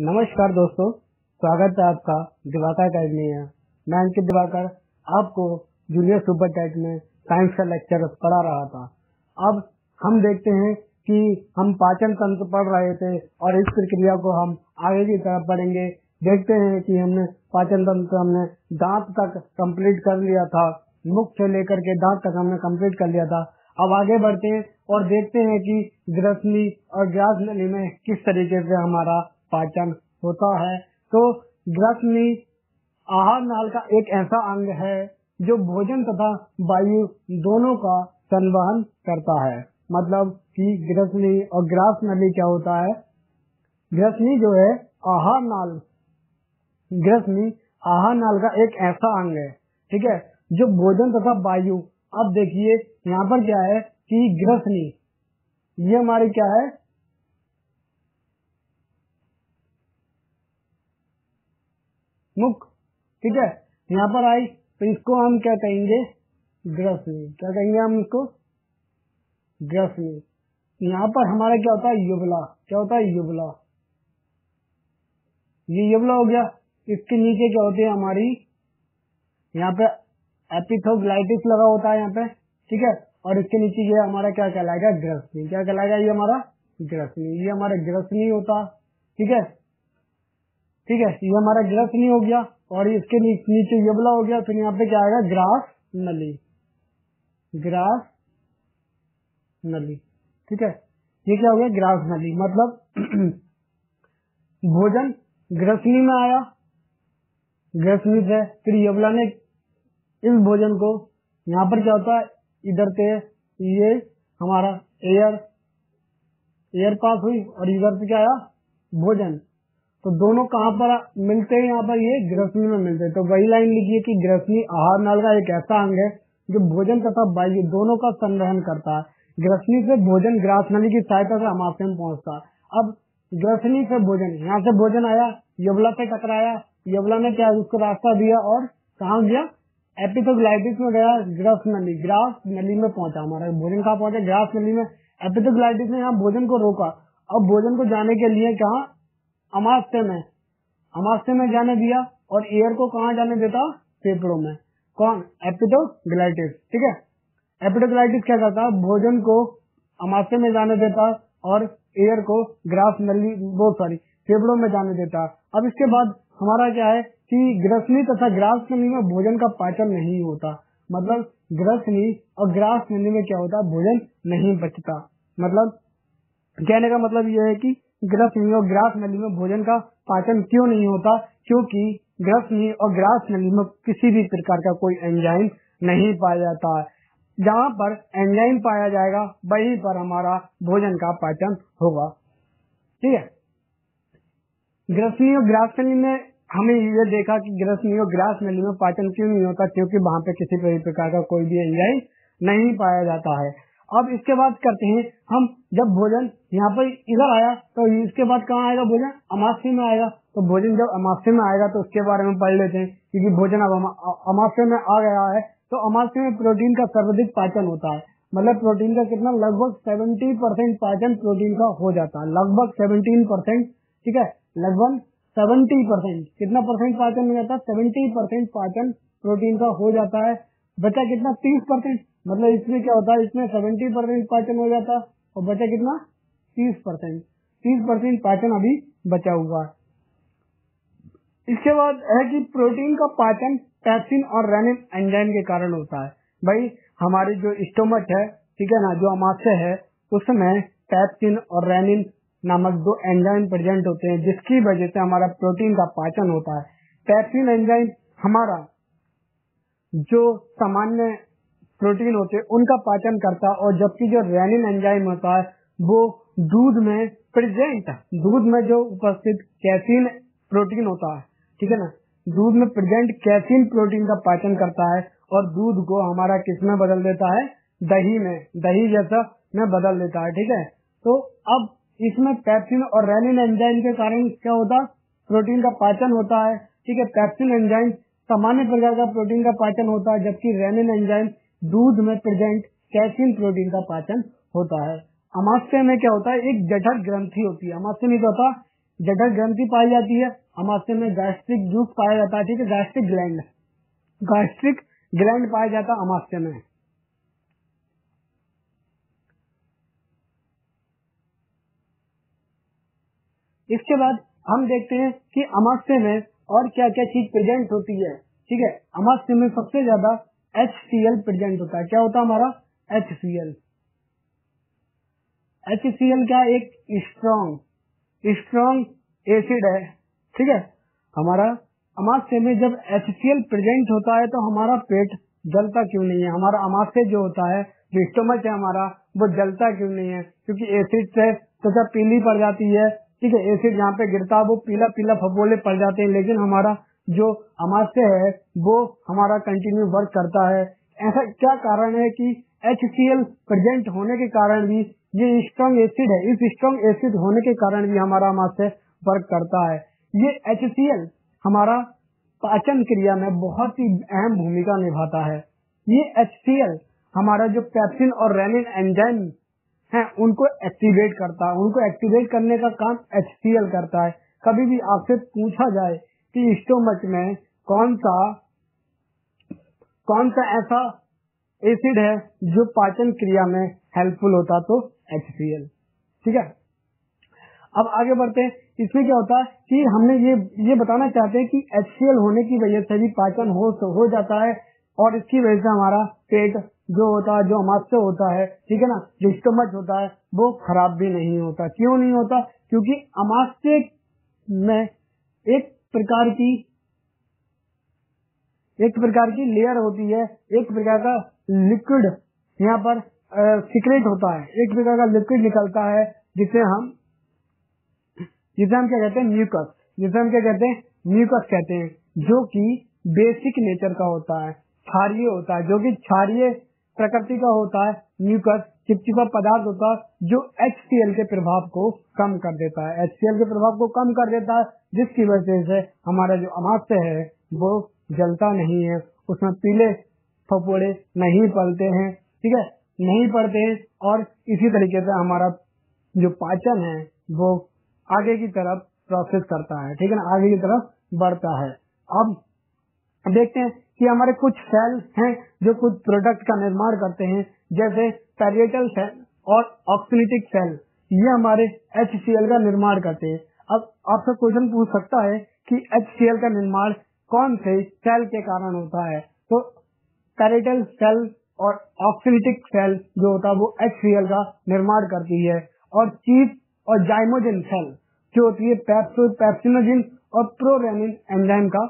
नमस्कार दोस्तों, स्वागत है आपका दिवाकर अकेडमी में। मैं अंकित दिवाकर आपको जूनियर सुपर टेट में साइंस का लेक्चर पढ़ा रहा था। अब हम देखते हैं कि हम पाचन तंत्र पढ़ रहे थे और इस प्रक्रिया को हम आगे की तरफ पढ़ेंगे। देखते हैं कि हमने पाचन तंत्र हमने दांत तक कंप्लीट कर लिया था, मुख से लेकर के दांत तक हमने कंप्लीट कर लिया था। अब आगे बढ़ते हैं और देखते हैं कि ग्रसनी और ग्रास नली में किस तरीके से हमारा पाचन होता है। तो ग्रसनी आहार नाल का एक ऐसा अंग है जो भोजन तथा वायु दोनों का संवहन करता है। मतलब कि ग्रसनी और ग्रास नली क्या होता है? ग्रसनी जो है ग्रसनी आहार नाल का एक ऐसा अंग है, ठीक है, जो भोजन तथा वायु। अब देखिए यहाँ पर क्या है कि ग्रसनी ये हमारी क्या है, मुख, ठीक है। यहाँ पर आई तो इसको हम क्या कहेंगे? ग्रसनी। क्या कहेंगे हम इसको? ग्रसनी। यहाँ पर हमारा क्या होता है? युवला। क्या होता है? युवला। ये युवला हो गया। इसके नीचे क्या होती है हमारी? यहाँ पे एपिथोग्लाइटिस लगा होता है यहाँ पे, ठीक है। और इसके नीचे ये हमारा क्या कहलाएगा? ग्रसनी। क्या कहलाएगा? ये हमारा ग्रसनी। ये हमारा ग्रसनी होता, ठीक है, ठीक है। ये हमारा ग्रसनी हो गया और इसके नीचे युवला हो गया। फिर यहाँ पे क्या आएगा? ग्रास नली। ग्रास नली, ठीक है। ये क्या हो गया? ग्रास नली। मतलब भोजन ग्रसनी में आया, ग्रसनी से फिर युवला ने इस भोजन को, यहाँ पर क्या होता है, इधर से ये हमारा एयर पास हुई और इधर से क्या आया? भोजन। तो दोनों कहाँ पर मिलते हैं? यहाँ पर ये ग्रसनी में मिलते हैं। तो वही लाइन लिखिए कि ग्रसनी आहार नाल का एक ऐसा अंग है जो भोजन तथा वायु दोनों का संवहन करता है। ग्रसनी से भोजन ग्रास नली की सहायता से अमाशय में पहुंचता है। अब ग्रसनी से भोजन, यहाँ से भोजन आया, युवला से टकराया, युवला ने क्या उसको रास्ता दिया और कहाँ गया? एपिथोग्लाइटिस में गया, ग्रास नली। ग्रास नली में पहुंचा, हमारा भोजन कहाँ पहुंचा? ग्रास नली में। एपिथोग्लाइटिस ने यहाँ भोजन को रोका। अब भोजन को जाने के लिए कहाँ? अमाशय में। अमाशय में जाने दिया और एयर को कहाँ जाने देता? फेफड़ों में। कौन? एपिथोग्लाइटिस, ठीक है। एपिथोग्लाइटिस क्या करता है? भोजन को अमाशय में जाने देता और एयर को ग्रास नली फेफड़ों में जाने देता। अब इसके बाद हमारा क्या है कि ग्रसनी तथा ग्रास नली में भोजन का पाचन नहीं होता। मतलब ग्रसनी और ग्रास नली में क्या होता है? भोजन नहीं पचता। मतलब कहने का मतलब यह है कि ग्रसनी और ग्रास नली में भोजन का पाचन क्यों नहीं होता? क्योंकि ग्रसनी और ग्रास नली में किसी भी प्रकार का कोई एंजाइम नहीं पाया जाता है। जहाँ पर एंजाइम पाया जाएगा वहीं पर हमारा भोजन का पाचन होगा, ठीक है। ग्रसनी और ग्रास नली में हमें ये देखा कि ग्रसनी और ग्रास नली में पाचन क्यों नहीं होता? क्योंकि वहाँ पे किसी भी प्रकार का कोई भी एंजाइम नहीं पाया जाता है। अब इसके बाद करते हैं हम, जब भोजन यहाँ पर इधर आया तो इसके बाद कहाँ आएगा? भोजन अमाशय में आएगा। तो भोजन जब अमाशय में आएगा तो उसके बारे में पढ़ लेते हैं, क्योंकि भोजन अब अमाशय में आ गया है। तो अमाशय में प्रोटीन का सर्वाधिक पाचन होता है। मतलब प्रोटीन का कितना? लगभग 70% पाचन प्रोटीन का हो जाता है। लगभग 17%, ठीक है। लगभग 70%। कितना परसेंट पाचन हो जाता है? 70% पाचन प्रोटीन का हो जाता है। बचा कितना? 30%। मतलब इसमें क्या होता है? इसमें 70% पाचन हो जाता है और बचा कितना? 30%। 30% पाचन अभी बचा हुआ है। इसके बाद है कि प्रोटीन का पाचन पैप्सिन और रेनिन एंजाइम के कारण होता है। भाई हमारी जो स्टोमच है, ठीक है ना, जो अमाशय है, उसमें पैप्सिन और रेनिन नामक दो एंजाइम प्रेजेंट होते हैं, जिसकी वजह से हमारा प्रोटीन का पाचन होता है। पैप्सिन एंजाइम हमारा जो सामान्य प्रोटीन होते हैं उनका पाचन करता है, और जबकि जो रेनिन एंजाइम होता है वो दूध में जो उपस्थित कैसीन प्रोटीन होता है, ठीक है ना, दूध में प्रेजेंट कैसीन प्रोटीन का पाचन करता है और दूध को हमारा किस में बदल देता है? दही जैसा में बदल देता है, ठीक है। तो अब इसमें पैप्सिन और रेनिन एंजाइम के कारण क्या होता है? प्रोटीन का पाचन होता है, ठीक है। पैप्सिन एंजाइम सामान्य प्रकार का प्रोटीन का पाचन होता है, जबकि रेनिन एंजाइम दूध में प्रेजेंट कैसीन प्रोटीन का पाचन होता है। अमाशय में क्या होता है? एक जठर ग्रंथि होती है। अमाशय में क्या होता है? जठर ग्रंथि पाई जाती है, अमाशय में गैस्ट्रिक जूस पाया जाता है, ठीक है, गैस्ट्रिक ग्लैंड पाया जाता है अमाशय में। इसके बाद हम देखते हैं कि अमाशय में और क्या क्या चीज प्रेजेंट होती है, ठीक है। अमाशय में सबसे ज्यादा HCl प्रेजेंट होता है। क्या होता है हमारा HCl? HCl क्या, एक स्ट्रॉन्ग एसिड है, ठीक है। हमारा अमाशय में जब HCl प्रेजेंट होता है तो हमारा पेट जलता क्यों नहीं है? हमारा अमाशय जो होता है, जो स्टोमच है हमारा, वो जलता क्यों नहीं है? क्योंकि एसिड से त्वचा पीली पड़ जाती है, ठीक है। एसिड यहाँ पे गिरता है वो पीला पीला फफोले पड़ जाते हैं, लेकिन हमारा जो अमाशय है वो हमारा कंटिन्यू वर्क करता है। ऐसा क्या कारण है कि HCl प्रेजेंट होने के कारण भी, ये स्ट्रॉन्ग एसिड है, इस स्ट्रॉन्ग एसिड होने के कारण भी हमारा अमाशय वर्क करता है। ये HCl हमारा पाचन क्रिया में बहुत ही अहम भूमिका निभाता है। ये HCl हमारा जो पेप्सिन और रेनिन एंजाइम है उनको एक्टिवेट करता है, उनको एक्टिवेट करने का काम HCl करता है। कभी भी आपसे पूछा जाए कि स्टोमच में कौन सा ऐसा एसिड है जो पाचन क्रिया में हेल्पफुल होता, तो HCl, ठीक है। अब आगे बढ़ते हैं। इसमें क्या होता है कि हमने ये बताना चाहते हैं कि HCl होने की वजह से भी पाचन हो जाता है, और इसकी वजह से हमारा पेट जो होता है, जो अमाशय होता है, ठीक है ना, जो स्टोमच होता है, वो खराब भी नहीं होता। क्यों नहीं होता? क्योंकि अमाशय में एक प्रकार की लेयर होती है, एक प्रकार का लिक्विड यहाँ पर सीक्रेट होता है, एक प्रकार का लिक्विड निकलता है जिसे हम क्या कहते हैं, म्यूकस, म्यूकस कहते हैं, जो कि बेसिक नेचर का होता है, क्षारीय होता है, जो कि क्षारीय प्रकृति का होता है। म्यूकस चिपचिपा पदार्थ होता है जो HCl के प्रभाव को कम कर देता है, जिसकी वजह से हमारा जो अमाशय है वो जलता नहीं है, उसमें पीले फफोड़े नहीं पड़ते हैं, ठीक है, नहीं पड़ते हैं। और इसी तरीके से हमारा जो पाचन है वो आगे की तरफ प्रोसेस करता है, ठीक है ना, आगे की तरफ बढ़ता है। अब देखते हैं कि हमारे कुछ सेल हैं जो कुछ प्रोडक्ट का निर्माण करते हैं, जैसे पैरिएटल सेल और ऑक्सिनेटिक सेल, ये हमारे HCl का निर्माण करते हैं। अब आपसे क्वेश्चन पूछ सकता है कि HCl का निर्माण कौन से सेल के कारण होता है? तो पैरिएटल सेल और ऑक्सिनेटिक सेल जो होता है वो HCl का निर्माण करती है, और चीफ और जाइमोजिन सेल जो होती है पेप्सिनोजिन और प्रोरेनिन एंजाइम का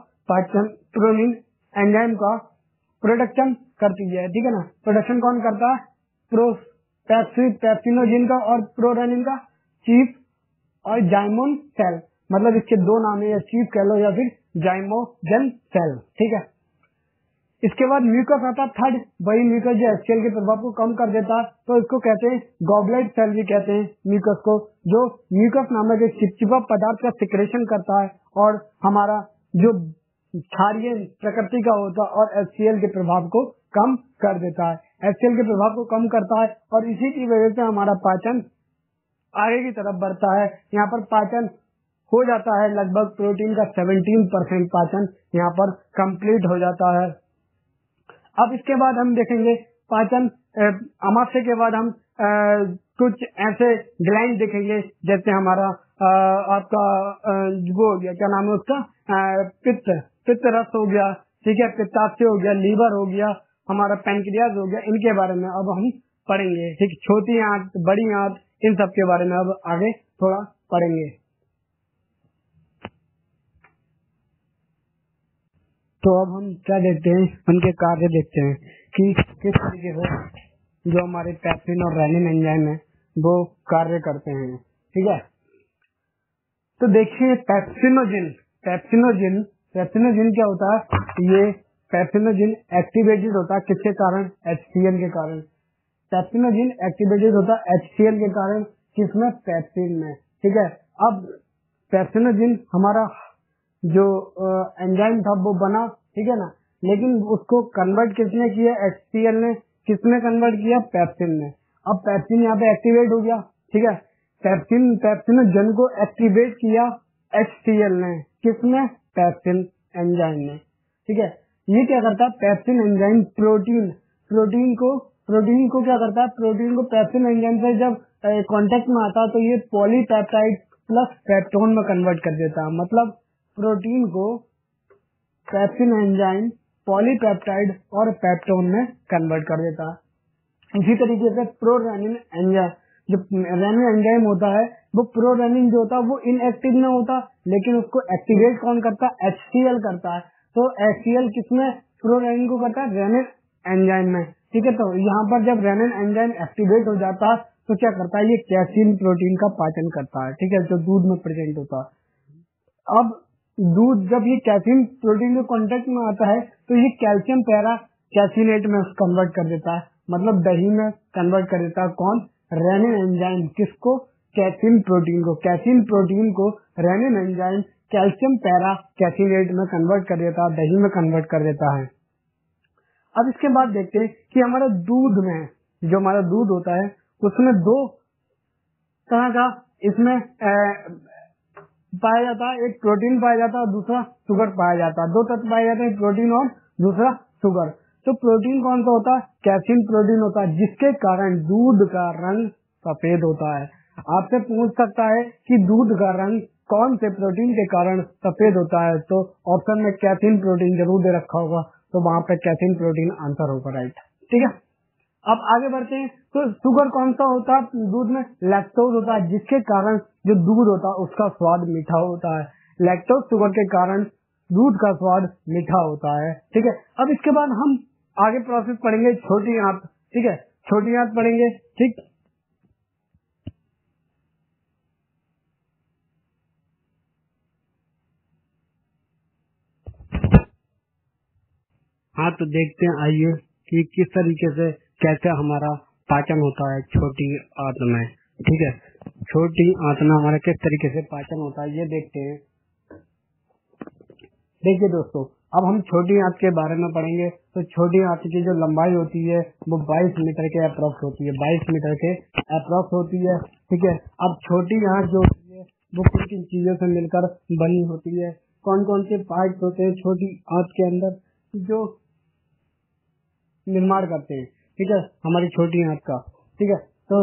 प्रोडक्शन करती है, ठीक है ना। प्रोडक्शन कौन करता है? पेप्सिनोजिन का और प्रोरेनिन का, चीफ और जाइमोन सेल, मतलब इसके दो नाम है, या चीफ कह लो या फिर जाइमोजन सेल, ठीक है। इसके बाद म्यूकस आता है थर्ड, वही म्यूकस जो HCl के प्रभाव को कम कर देता है, तो इसको कहते हैं गॉबलेट सेल भी कहते हैं म्यूकस को, जो म्यूकस नामक एक चिपचिपा पदार्थ का सिक्रेशन करता है और हमारा जो क्षारीय प्रकृति का होता है और HCl के प्रभाव को कम कर देता है, HCl के प्रभाव को कम करता है, और इसी की वजह से हमारा पाचन आगे की तरफ बढ़ता है। यहाँ पर पाचन हो जाता है लगभग प्रोटीन का 17% पाचन यहाँ पर कंप्लीट हो जाता है। अब इसके बाद हम देखेंगे पाचन, अमाशय के बाद हम कुछ ऐसे ग्लैंड देखेंगे, जैसे हमारा आपका वो हो गया, क्या नाम है उसका, पित्त रस हो गया, ठीक है, पित्ताशय हो गया, लीवर हो गया, हमारा पैनक्रियाज हो गया। इनके बारे में अब हम पढ़ेंगे, ठीक, छोटी आंत, बड़ी आंत, इन सब के बारे में अब आगे थोड़ा पढ़ेंगे। तो अब हम क्या देखते हैं, उनके कार्य देखते हैं कि किस तरीके से जो हमारे पेप्सिन और रेनिन एंजाइम है वो कार्य करते हैं, ठीक है। तो देखिए पेप्सिनोजिन क्या होता है? ये पेप्सिनोजिन एक्टिवेटेड होता है किसके कारण? HCl के कारण। पेप्सिनोजिन एक्टिवेटेड होता है HCl के कारण, किसमें? पेप्सिन में, ठीक है। अब पेप्सिनोजिन हमारा जो एंजाइम था वो बना, ठीक है ना, लेकिन उसको कन्वर्ट किसने किया? HCl ने। किसने कन्वर्ट किया? पेप्सिन ने। अब पेप्सिन यहाँ पे एक्टिवेट हो गया, ठीक है। पेप्सिनोजन को एक्टिवेट किया HCl ने, किसने? पेप्सिन एंजाइम ने। ठीक है, ये क्या करता है? पेप्सिन एंजाइम प्रोटीन को क्या करता है? प्रोटीन को पेप्सिन एंजाइम से जब कांटेक्ट में आता है तो ये पॉलीपेप्टाइड प्लस पेप्टोन में कन्वर्ट कर देता है। मतलब प्रोटीन को पेप्सिन एंजाइम पॉलीपेप्टाइड और पेप्टोन में कन्वर्ट कर देता है। इसी तरीके से प्रोरेनिन एंजाइम, जो रेनिन एंजाइम होता है वो प्रोरेनिन जो होता है वो इनएक्टिव में होता, लेकिन उसको एक्टिवेट कौन करता है? HCl करता है। तो HCl किसमें? प्रोरेनिन को करता है? रेनिन एंजाइम में। ठीक है, तो यहाँ पर जब रेनिन एंजाइम एक्टिवेट हो जाता है तो क्या करता है? ये कैसीन प्रोटीन का पाचन करता है। ठीक है, जो दूध में प्रेजेंट होता है। अब दूध जब ये कैसीन प्रोटीन के कांटेक्ट में आता है तो ये कैल्शियम पैरा कैसिनेट में कन्वर्ट कर देता है, मतलब दही में कन्वर्ट कर देता है। कौन? Rennin enzyme. किसको? कैसीन प्रोटीन को। कैसीन प्रोटीन को rennin enzyme calcium para caseinate में कन्वर्ट कर देता है, दही में कन्वर्ट कर देता है। अब इसके बाद देखते हैं कि हमारे दूध में, जो हमारा दूध होता है उसमें दो तरह का इसमें पाया जाता है। एक प्रोटीन पाया जाता है और दूसरा शुगर पाया जाता है। दो तत्व पाए जाते हैं, प्रोटीन और दूसरा शुगर। तो प्रोटीन कौन सा होता है? कैसीन प्रोटीन होता है, जिसके कारण दूध का रंग सफेद होता है। आपसे पूछ सकता है कि दूध का रंग कौन से प्रोटीन के कारण सफेद होता है, तो ऑप्शन में कैसीन प्रोटीन जरूर दे रखा होगा, तो वहां पे कैसीन प्रोटीन आंसर होगा, राइट। ठीक है, अब आगे बढ़ते हैं। तो शुगर कौन सा होता है? दूध में लैक्टोज होता है, जिसके कारण जो दूध होता है उसका स्वाद मीठा होता है। लैक्टोज शुगर के कारण दूध का स्वाद मीठा होता है। ठीक है, अब इसके बाद हम आगे प्रोसेस पढ़ेंगे छोटी आंत। ठीक है, छोटी आंत पढ़ेंगे। ठीक, हाँ, तो देखते हैं आइए कि किस तरीके से कैसे हमारा पाचन होता है छोटी आंत में। ठीक है, छोटी आंत में हमारा किस तरीके से पाचन होता है ये देखते हैं। देखिए दोस्तों, अब हम छोटी आंत के बारे में पढ़ेंगे। तो छोटी आंत की जो लंबाई होती है वो 22 मीटर के अप्रॉक्स होती है, 22 मीटर के अप्रॉक्स होती है। ठीक है, अब छोटी आंत जो होती है वो किन किन चीजों से मिलकर बनी होती है, कौन कौन से पार्ट होते हैं छोटी आंत के अंदर जो निर्माण करते हैं। ठीक है, हमारी छोटी आंत का। ठीक है, तो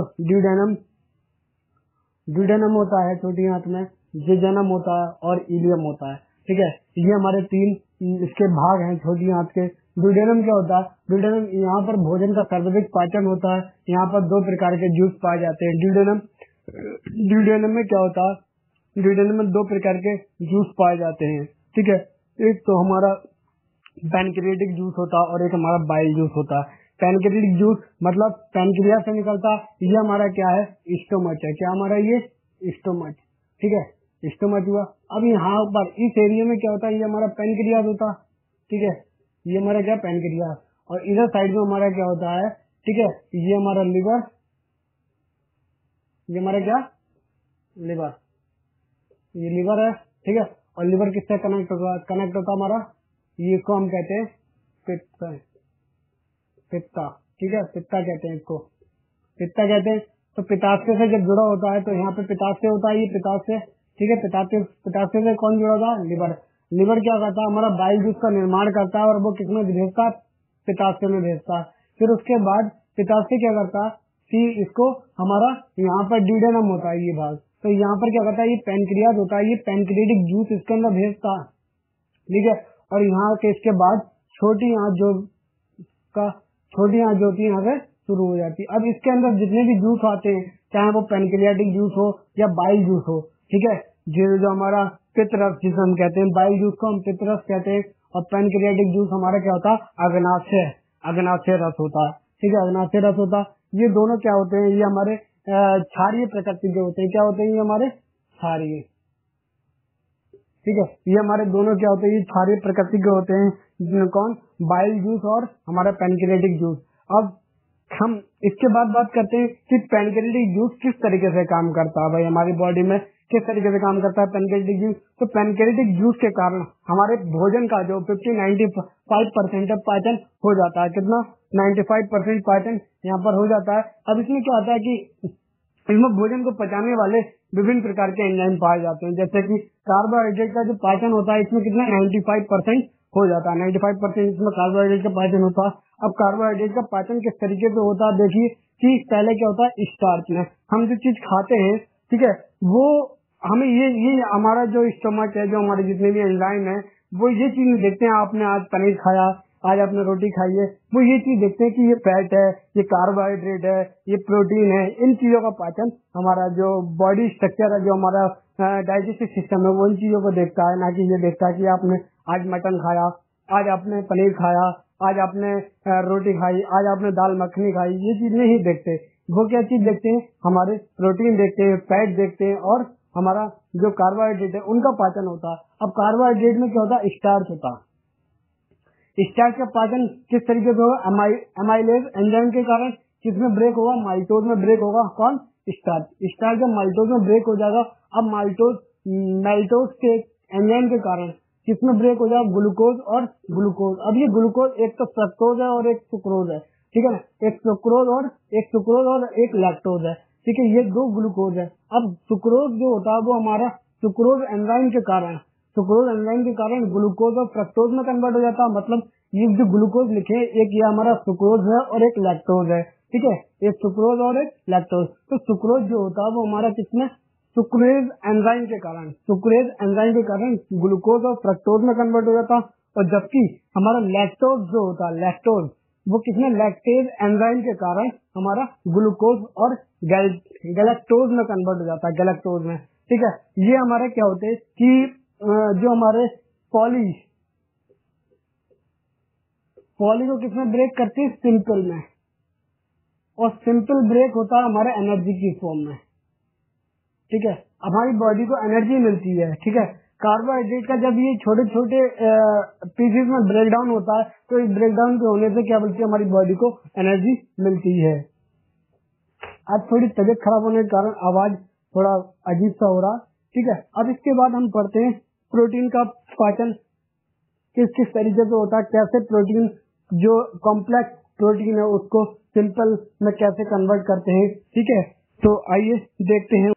ड्यूडेनम होता है छोटी आंत में, जेजनम होता है और इलियम होता है। ठीक है, ये हमारे तीन इसके भाग हैं छोटी आंत के। ड्यूडेनम क्या होता है? ड्यूडेनम, यहाँ पर भोजन का सर्वाधिक पाचन होता है। यहाँ पर दो प्रकार के जूस पाए जाते हैं। ड्यूडेनम में क्या होता है? ड्यूडेनम में दो प्रकार के जूस पाए जाते हैं। ठीक है, एक तो हमारा पैनक्रियाटिक जूस होता है और एक हमारा बाइल जूस होता है। पैनक्रियाटिक जूस मतलब पैनक्रिया से निकलता है, ये हमारा क्या है? स्टोमच है। क्या हमारा? ये स्टोमच। ठीक है, स्टोमच हुआ। अब यहाँ पर इस एरिया में क्या होता है? ये हमारा पैनक्रियाज होता है। ठीक है, ये हमारा क्या? पैनक्रियाज। और इधर साइड में हमारा क्या होता है? ठीक है, ये हमारा लिवर, ये हमारा क्या? लिवर, ये लिवर है। ठीक है, और लिवर किससे कनेक्ट होगा? कनेक्ट होता हमारा, ये इसको हम कहते हैं पित्ता। ठीक है, पित्ता कहते हैं इसको, पित्ता कहते हैं। तो पित्ताशय से जब जुड़ा होता है तो यहाँ पे पित्ताशय होता है, ये पित्ताशय। ठीक है, पित्ताशय से कौन जुड़ा होता है? लिवर। लिवर क्या करता है? हमारा बाइल जूस का निर्माण करता है और वो किसमें भेजता है? पित्ताशय में भेजता है। फिर उसके बाद पित्ताशय क्या करता है कि इसको हमारा यहाँ पर ड्यूडेनम होता है ये भाग, तो यहाँ पर क्या करता है? ये पैनक्रियाज होता है, ये पैनक्रियाटिक जूस इसके अंदर भेजता है। ठीक है, और यहाँ के इसके बाद छोटी आंत जो होती है यहाँ से शुरू हो जाती है। अब इसके अंदर जितने भी जूस आते हैं, चाहे वो पैनक्रियाटिक जूस हो या बाइल जूस हो, ठीक है, जो हमारा पित्तरस जिसे हम कहते हैं, बाइल जूस को हम पित्तरस कहते हैं, और पैनक्रियाटिक जूस हमारा क्या होता है? अग्नाशय रस होता है। ठीक है, अग्नाशय रस होता है। ये दोनों क्या होते हैं? ये हमारे क्षारीय प्रकृति के होते हैं। क्या होते हैं? ये हमारे क्षारीय। ठीक है, ये हमारे दोनों क्या होते हैं? ये क्षारीय प्रकृति के होते हैं। कौन? बाइल जूस और हमारा पैनक्रियाटिक जूस। अब हम इसके बाद बात करते हैं कि पैनक्रियाटिक जूस किस तरीके से काम करता है, भाई हमारी बॉडी में किस तरीके से काम करता है पैनक्रियाटिक जूस। तो पैनक्रियाटिक जूस के कारण हमारे भोजन का जो 95% पाचन हो जाता है। कितना? 95% पाचन यहाँ पर हो जाता है। अब इसमें क्या होता है कि इसमें भोजन को पचाने वाले विभिन्न प्रकार के एंजाइम पाए जाते हैं, जैसे कि कार्बोहाइड्रेट का जो पाचन होता है इसमें कितना 95% हो जाता है, 95% इसमें कार्बोहाइड्रेट का पाचन होता है। अब कार्बोहाइड्रेट का पाचन किस तरीके से होता है, देखिए कि पहले क्या होता है, स्टार्च में हम जो चीज खाते हैं, ठीक है, वो हमें ये हमारा जो स्टमक है, जो हमारे जितने भी एंजाइम है, वो ये चीज देखते हैं। आपने आज पनीर खाया, आज आपने रोटी खाई है, वो ये चीज देखते हैं कि ये फैट है, ये कार्बोहाइड्रेट है, ये प्रोटीन है। इन चीजों का पाचन हमारा जो बॉडी स्ट्रक्चर है, जो हमारा डाइजेस्टिव सिस्टम है, वो इन चीजों को देखता है, ना कि ये देखता है कि आपने आज मटन खाया, आज आपने पनीर खाया, आज आपने रोटी खाई, आज आपने दाल मखनी खाई। ये चीज नहीं देखते। वो क्या चीज देखते हैं, हमारे प्रोटीन देखते हैं, फैट देखते हैं, और हमारा जो कार्बोहाइड्रेट है उनका पाचन होता है। अब कार्बोहाइड्रेट में क्या होता है, स्टार्च होता है। स्टार्च का पाचन किस तरीके से होगा, एमाइलेज एंजाइम के कारण किसमें ब्रेक होगा, माल्टोज में ब्रेक होगा। कौन, स्टार्च। स्टार्च जब माल्टोज में ब्रेक हो जाएगा, अब माल्टोज के एंजाइम के कारण किसमें ब्रेक हो जाएगा, ग्लूकोज और ग्लूकोज। अब ये ग्लूकोज एक तो फ्रक्टोज है और एक सुक्रोज है, ठीक है ना, एक सुक्रोज और एक लैक्टोज है, ठीक है, ये दो ग्लूकोज है। अब सुक्रोज जो होता है वो हमारा सुक्रोज एंजाइम के कारण ग्लूकोज और फ्रक्टोज में कन्वर्ट हो जाता है। मतलब ये जो ग्लूकोज लिखे, एक ये हमारा सुक्रोज है और एक लैक्टोज है, ठीक है, एक सुक्रोज और एक लैक्टोज। तो सुक्रोज जो होता है वो हमारा किसमें, सुक्रेज एंजाइम के कारण ग्लूकोज और फ्रक्टोज में कन्वर्ट हो जाता है। और जबकि हमारा लैक्टोज जो होता है, लैक्टोज वो किसमें, लैक्टेज एंजाइम के कारण हमारा ग्लूकोज और गैलेक्टोज में कन्वर्ट हो जाता है, गैलेक्टोज में, ठीक है। ये हमारे क्या होते हैं कि जो हमारे पॉली को किसमें ब्रेक करती है, सिंपल में, और सिंपल ब्रेक होता है हमारे एनर्जी की फॉर्म में, ठीक है। हमारी बॉडी को एनर्जी मिलती है, ठीक है। कार्बोहाइड्रेट का जब ये छोटे छोटे पीसेस में ब्रेकडाउन होता है, तो इस ब्रेकडाउन के होने से क्या बोलती है, हमारी बॉडी को एनर्जी मिलती है। आज थोड़ी तबीयत खराब होने के कारण आवाज थोड़ा अजीब सा हो रहा, ठीक है। अब इसके बाद हम पढ़ते हैं प्रोटीन का पाचन किस किस तरीके से होता है, कैसे प्रोटीन जो कॉम्प्लेक्स प्रोटीन है उसको सिंपल में कैसे कन्वर्ट करते हैं, ठीक है। तो आइए देखते हैं।